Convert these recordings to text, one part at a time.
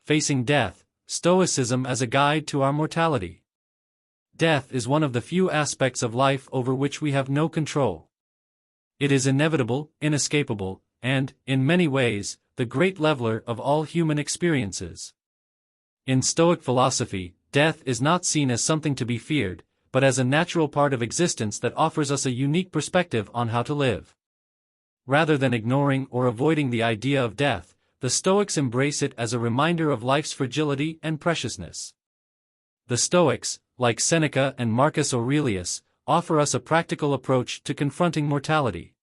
Facing Death, Stoicism as a Guide to Our Mortality. Death is one of the few aspects of life over which we have no control. It is inevitable, inescapable, and, in many ways, the great leveler of all human experiences. In Stoic philosophy, death is not seen as something to be feared, but as a natural part of existence that offers us a unique perspective on how to live. Rather than ignoring or avoiding the idea of death, the Stoics embrace it as a reminder of life's fragility and preciousness. The Stoics, like Seneca and Marcus Aurelius, offer us a practical approach to confronting mortality.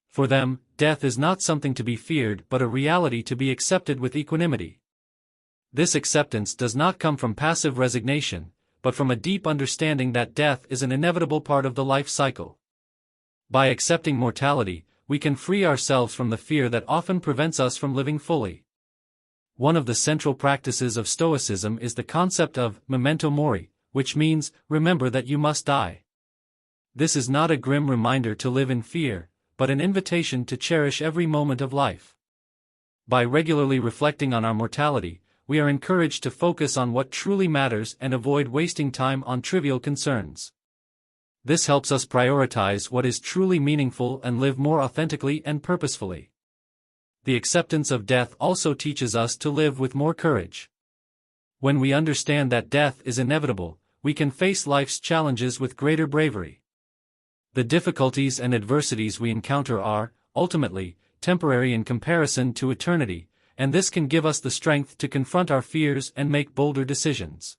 For them, death is not something to be feared but a reality to be accepted with equanimity. This acceptance does not come from passive resignation, but from a deep understanding that death is an inevitable part of the life cycle. By accepting mortality, we can free ourselves from the fear that often prevents us from living fully. One of the central practices of Stoicism is the concept of Memento Mori, which means, remember that you must die. This is not a grim reminder to live in fear, but an invitation to cherish every moment of life. By regularly reflecting on our mortality, we are encouraged to focus on what truly matters and avoid wasting time on trivial concerns. This helps us prioritize what is truly meaningful and live more authentically and purposefully. The acceptance of death also teaches us to live with more courage. When we understand that death is inevitable, we can face life's challenges with greater bravery. The difficulties and adversities we encounter are, ultimately, temporary in comparison to eternity, and this can give us the strength to confront our fears and make bolder decisions.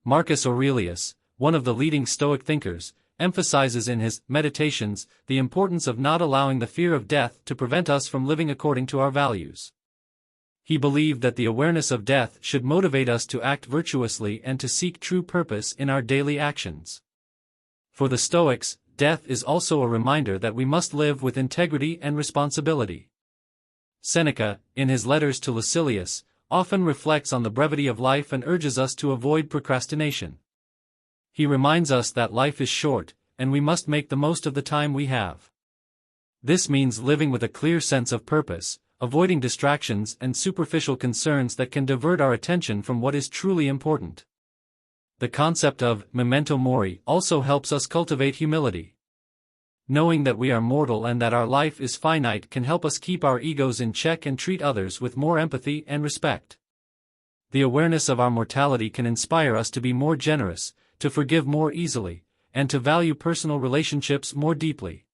Marcus Aurelius, one of the leading Stoic thinkers, emphasizes in his Meditations the importance of not allowing the fear of death to prevent us from living according to our values. He believed that the awareness of death should motivate us to act virtuously and to seek true purpose in our daily actions. For the Stoics, death is also a reminder that we must live with integrity and responsibility. Seneca, in his letters to Lucilius, often reflects on the brevity of life and urges us to avoid procrastination. He reminds us that life is short, and we must make the most of the time we have. This means living with a clear sense of purpose, avoiding distractions and superficial concerns that can divert our attention from what is truly important. The concept of Memento Mori also helps us cultivate humility. Knowing that we are mortal and that our life is finite can help us keep our egos in check and treat others with more empathy and respect. The awareness of our mortality can inspire us to be more generous, to forgive more easily, and to value personal relationships more deeply.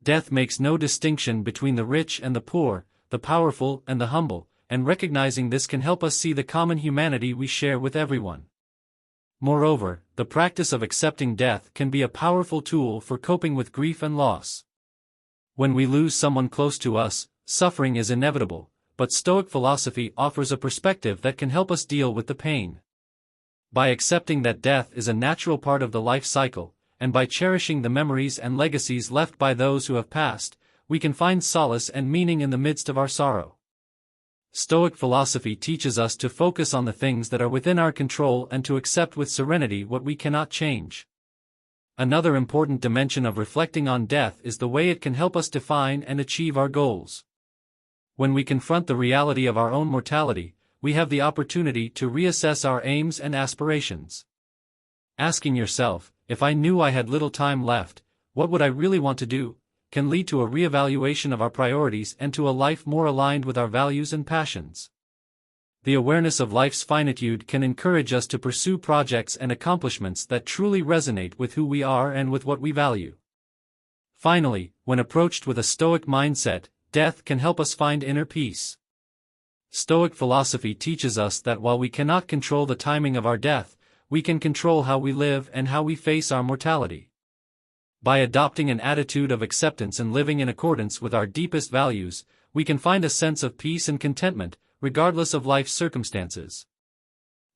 Death makes no distinction between the rich and the poor, the powerful and the humble, and recognizing this can help us see the common humanity we share with everyone. Moreover, the practice of accepting death can be a powerful tool for coping with grief and loss. When we lose someone close to us, suffering is inevitable, but Stoic philosophy offers a perspective that can help us deal with the pain. By accepting that death is a natural part of the life cycle, and by cherishing the memories and legacies left by those who have passed, we can find solace and meaning in the midst of our sorrow. Stoic philosophy teaches us to focus on the things that are within our control and to accept with serenity what we cannot change. Another important dimension of reflecting on death is the way it can help us define and achieve our goals. When we confront the reality of our own mortality, we have the opportunity to reassess our aims and aspirations. Asking yourself, if I knew I had little time left, what would I really want to do, can lead to a reevaluation of our priorities and to a life more aligned with our values and passions. The awareness of life's finitude can encourage us to pursue projects and accomplishments that truly resonate with who we are and with what we value. Finally, when approached with a Stoic mindset, death can help us find inner peace. Stoic philosophy teaches us that while we cannot control the timing of our death, we can control how we live and how we face our mortality. By adopting an attitude of acceptance and living in accordance with our deepest values, we can find a sense of peace and contentment, regardless of life's circumstances.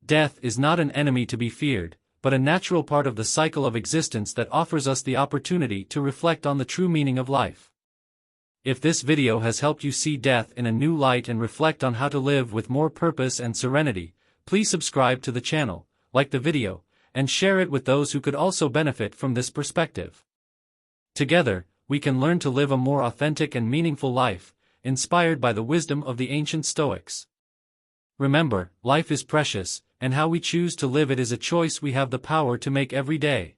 Death is not an enemy to be feared, but a natural part of the cycle of existence that offers us the opportunity to reflect on the true meaning of life. If this video has helped you see death in a new light and reflect on how to live with more purpose and serenity, please subscribe to the channel, like the video, and share it with those who could also benefit from this perspective. Together, we can learn to live a more authentic and meaningful life, inspired by the wisdom of the ancient Stoics. Remember, life is precious, and how we choose to live it is a choice we have the power to make every day.